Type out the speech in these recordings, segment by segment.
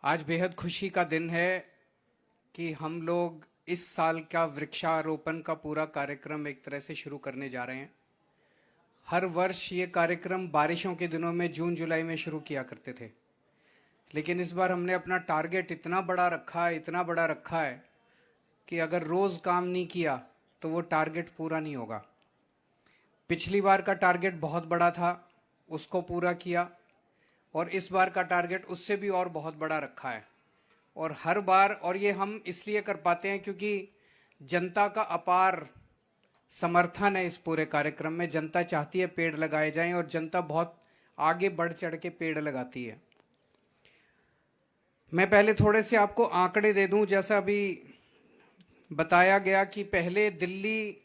आज बेहद खुशी का दिन है कि हम लोग इस साल का वृक्षारोपण का पूरा कार्यक्रम एक तरह से शुरू करने जा रहे हैं। हर वर्ष ये कार्यक्रम बारिशों के दिनों में जून जुलाई में शुरू किया करते थे, लेकिन इस बार हमने अपना टारगेट इतना बड़ा रखा है कि अगर रोज काम नहीं किया तो वो टारगेट पूरा नहीं होगा। पिछली बार का टारगेट बहुत बड़ा था, उसको पूरा किया, और इस बार का टारगेट उससे भी और बहुत बड़ा रखा है। और हर बार, और ये हम इसलिए कर पाते हैं क्योंकि जनता का अपार समर्थन है इस पूरे कार्यक्रम में। जनता चाहती है पेड़ लगाए जाएं और जनता बहुत आगे बढ़ चढ़ के पेड़ लगाती है। मैं पहले थोड़े से आपको आंकड़े दे दूं। जैसा अभी बताया गया कि पहले दिल्ली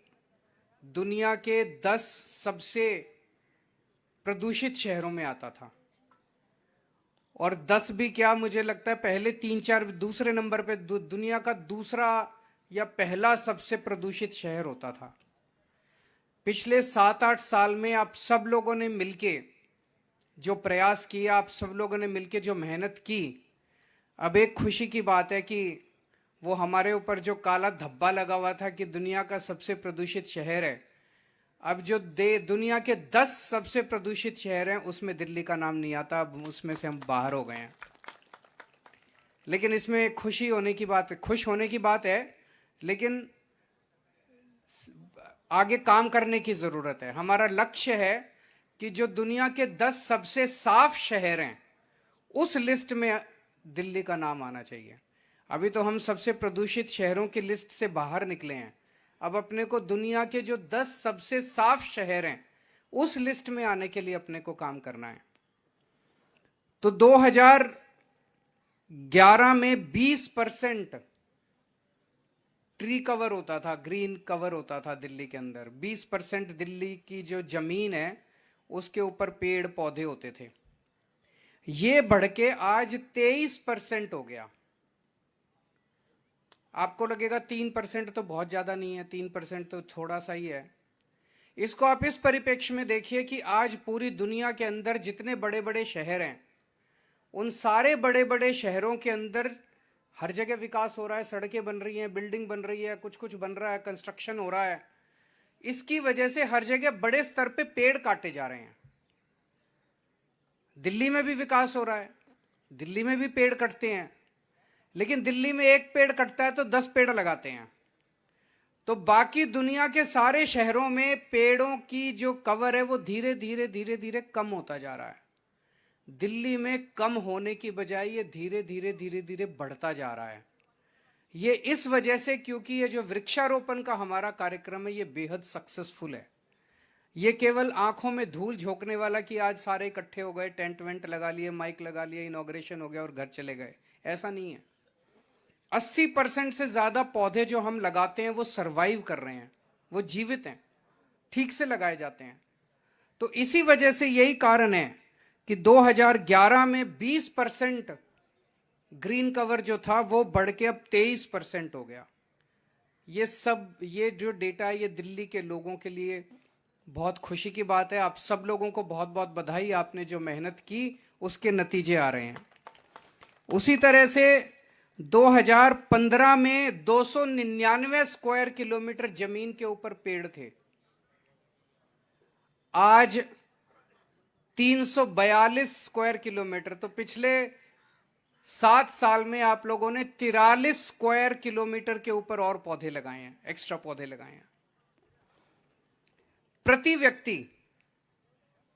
दुनिया के 10 सबसे प्रदूषित शहरों में आता था, और 10 भी क्या, मुझे लगता है पहले 3-4 दूसरे नंबर पे दुनिया का दूसरा या पहला सबसे प्रदूषित शहर होता था। पिछले 7-8 साल में आप सब लोगों ने मिलके जो प्रयास किया, आप सब लोगों ने मिलके जो मेहनत की, अब एक खुशी की बात है कि वो हमारे ऊपर जो काला धब्बा लगा हुआ था कि दुनिया का सबसे प्रदूषित शहर है, अब जो दुनिया के 10 सबसे प्रदूषित शहर हैं उसमें दिल्ली का नाम नहीं आता। अब उसमें से हम बाहर हो गए हैं। लेकिन इसमें खुश होने की बात है, लेकिन आगे काम करने की जरूरत है। हमारा लक्ष्य है कि जो दुनिया के 10 सबसे साफ शहर हैं उस लिस्ट में दिल्ली का नाम आना चाहिए। अभी तो हम सबसे प्रदूषित शहरों की लिस्ट से बाहर निकले हैं। अब अपने को दुनिया के जो 10 सबसे साफ शहर हैं उस लिस्ट में आने के लिए अपने को काम करना है। तो 2011 में 20% ट्री कवर होता था, ग्रीन कवर होता था दिल्ली के अंदर। 20% दिल्ली की जो जमीन है उसके ऊपर पेड़ पौधे होते थे। ये बढ़ के आज 23% हो गया। आपको लगेगा 3% तो बहुत ज्यादा नहीं है, 3% तो थोड़ा सा ही है। इसको आप इस परिप्रेक्ष्य में देखिए कि आज पूरी दुनिया के अंदर जितने बड़े बड़े शहर हैं, उन सारे बड़े बड़े शहरों के अंदर हर जगह विकास हो रहा है। सड़कें बन रही हैं, बिल्डिंग बन रही है, कुछ कुछ बन रहा है, कंस्ट्रक्शन हो रहा है। इसकी वजह से हर जगह बड़े स्तर पे पेड़ काटे जा रहे हैं। दिल्ली में भी विकास हो रहा है, दिल्ली में भी पेड़ कटते हैं, लेकिन दिल्ली में एक पेड़ कटता है तो 10 पेड़ लगाते हैं। तो बाकी दुनिया के सारे शहरों में पेड़ों की जो कवर है वो धीरे धीरे धीरे धीरे कम होता जा रहा है। दिल्ली में कम होने की बजाय ये धीरे धीरे धीरे धीरे बढ़ता जा रहा है। ये इस वजह से क्योंकि ये जो वृक्षारोपण का हमारा कार्यक्रम है ये बेहद सक्सेसफुल है। ये केवल आंखों में धूल झोंकने वाला कि आज सारे इकट्ठे हो गए, टेंट वेंट लगा लिए, माइक लगा लिए, इनॉग्रेशन हो गया और घर चले गए, ऐसा नहीं है। 80% से ज्यादा पौधे जो हम लगाते हैं वो सरवाइव कर रहे हैं, वो जीवित हैं, ठीक से लगाए जाते हैं। तो इसी वजह से यही कारण है कि 2011 में 20% ग्रीन कवर जो था वो बढ़ के अब 23% हो गया। ये जो डेटा है ये दिल्ली के लोगों के लिए बहुत खुशी की बात है। आप सब लोगों को बहुत बहुत बधाई, आपने जो मेहनत की उसके नतीजे आ रहे हैं। उसी तरह से 2015 में 299 स्क्वायर किलोमीटर जमीन के ऊपर पेड़ थे, आज 342 स्क्वायर किलोमीटर। तो पिछले 7 साल में आप लोगों ने 43 स्क्वायर किलोमीटर के ऊपर और पौधे लगाए हैं, एक्स्ट्रा पौधे लगाए हैं। प्रति व्यक्ति,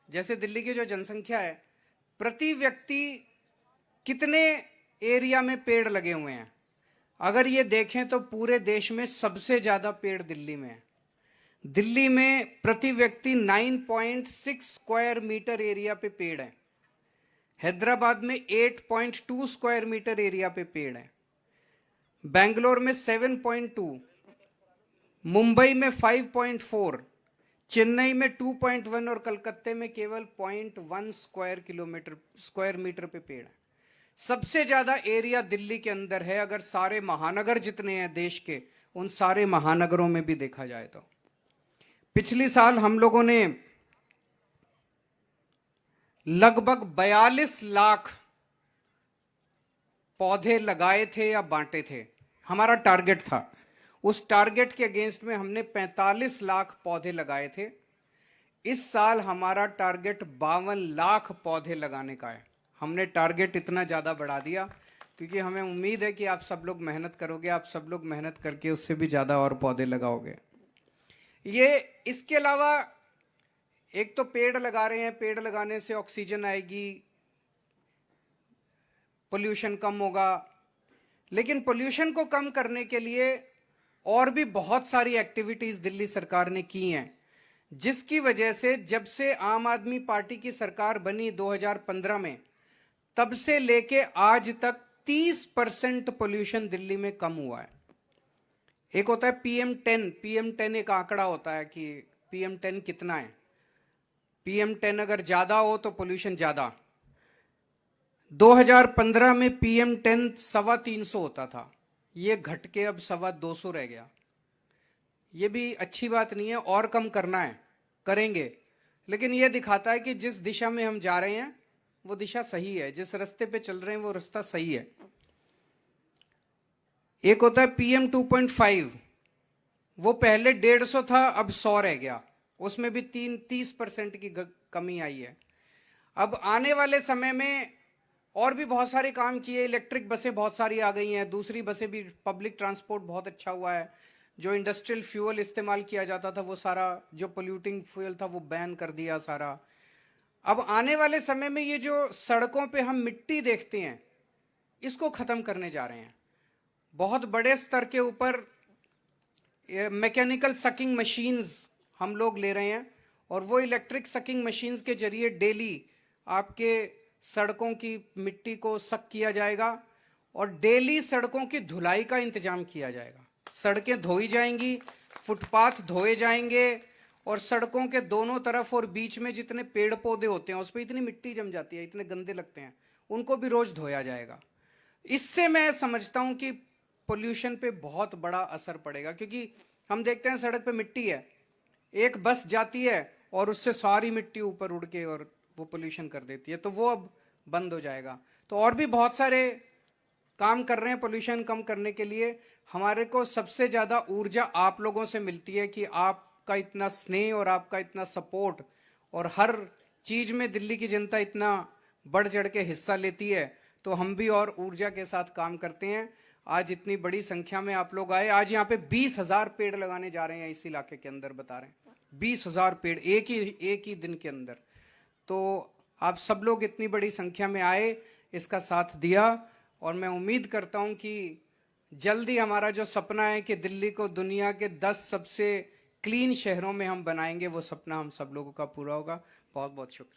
जैसे दिल्ली की जो जनसंख्या है, प्रति व्यक्ति कितने एरिया में पेड़ लगे हुए हैं, अगर ये देखें तो पूरे देश में सबसे ज्यादा पेड़ दिल्ली में है। दिल्ली में प्रति व्यक्ति 9.6 स्क्वायर मीटर एरिया पे पेड़ है। हैदराबाद में 8.2 स्क्वायर मीटर एरिया पे पेड़ है। बेंगलोर में 7.2, मुंबई में 5.4, चेन्नई में 2.1 और कलकत्ते में केवल 0.1 स्क्वायर मीटर पे पेड़ है। सबसे ज्यादा एरिया दिल्ली के अंदर है। अगर सारे महानगर जितने हैं देश के, उन सारे महानगरों में भी देखा जाए तो पिछली साल हम लोगों ने लगभग 42 लाख पौधे लगाए थे या बांटे थे, हमारा टारगेट था। उस टारगेट के अगेंस्ट में हमने 45 लाख पौधे लगाए थे। इस साल हमारा टारगेट 52 लाख पौधे लगाने का है। हमने टारगेट इतना ज़्यादा बढ़ा दिया क्योंकि हमें उम्मीद है कि आप सब लोग मेहनत करोगे, आप सब लोग मेहनत करके उससे भी ज़्यादा और पौधे लगाओगे। ये इसके अलावा एक तो पेड़ लगा रहे हैं, पेड़ लगाने से ऑक्सीजन आएगी, पोल्यूशन कम होगा, लेकिन पोल्यूशन को कम करने के लिए और भी बहुत सारी एक्टिविटीज दिल्ली सरकार ने की हैं, जिसकी वजह से जब से आम आदमी पार्टी की सरकार बनी 2015 में, तब से लेके आज तक 30% पोल्यूशन दिल्ली में कम हुआ है। एक होता है PM10, PM10 एक आंकड़ा होता है कि PM10 कितना है। PM10 अगर ज्यादा हो तो पोल्यूशन ज्यादा। 2015 में PM10 325 होता था, ये घट के अब 225 रह गया। ये भी अच्छी बात नहीं है, और कम करना है, करेंगे, लेकिन ये दिखाता है कि जिस दिशा में हम जा रहे हैं वो दिशा सही है, जिस रास्ते पे चल रहे हैं वो रास्ता सही है। एक होता है PM2.5, वो पहले 150 था, अब 100 रह गया, उसमें भी 30% की कमी आई है। अब आने वाले समय में और भी बहुत सारे काम किए, इलेक्ट्रिक बसें बहुत सारी आ गई हैं, दूसरी बसें भी, पब्लिक ट्रांसपोर्ट बहुत अच्छा हुआ है। जो इंडस्ट्रियल फ्यूल इस्तेमाल किया जाता था वो सारा, जो पोल्यूटिंग फ्यूल था वो बैन कर दिया सारा। अब आने वाले समय में ये जो सड़कों पे हम मिट्टी देखते हैं, इसको खत्म करने जा रहे हैं। बहुत बड़े स्तर के ऊपर मैकेनिकल सकिंग मशीन्स हम लोग ले रहे हैं, और वो इलेक्ट्रिक सकिंग मशीन्स के जरिए डेली आपके सड़कों की मिट्टी को सक किया जाएगा, और डेली सड़कों की धुलाई का इंतजाम किया जाएगा। सड़कें धोई जाएंगी, फुटपाथ धोए जाएंगे, और सड़कों के दोनों तरफ और बीच में जितने पेड़ पौधे होते हैं उस पर इतनी मिट्टी जम जाती है, इतने गंदे लगते हैं, उनको भी रोज धोया जाएगा। इससे मैं समझता हूं कि पोल्यूशन पे बहुत बड़ा असर पड़ेगा, क्योंकि हम देखते हैं सड़क पे मिट्टी है, एक बस जाती है और उससे सारी मिट्टी ऊपर उड़ के और वो पोल्यूशन कर देती है, तो वो अब बंद हो जाएगा। तो और भी बहुत सारे काम कर रहे हैं पोल्यूशन कम करने के लिए। हमारे को सबसे ज्यादा ऊर्जा आप लोगों से मिलती है कि आपका इतना स्नेह और आपका इतना सपोर्ट, और हर चीज में दिल्ली की जनता इतना बढ़ चढ़ के हिस्सा लेती है, तो हम भी और ऊर्जा के साथ काम करते हैं। आज इतनी बड़ी संख्या में आप लोग आए, आज यहाँ पे 20,000 पेड़ लगाने जा रहे हैं इस इलाके के अंदर, बता रहे हैं 20,000 पेड़ एक ही दिन के अंदर। तो आप सब लोग इतनी बड़ी संख्या में आए, इसका साथ दिया, और मैं उम्मीद करता हूं कि जल्दी हमारा जो सपना है कि दिल्ली को दुनिया के 10 सबसे क्लीन शहरों में हम बनाएंगे, वो सपना हम सब लोगों का पूरा होगा। बहुत बहुत शुक्रिया।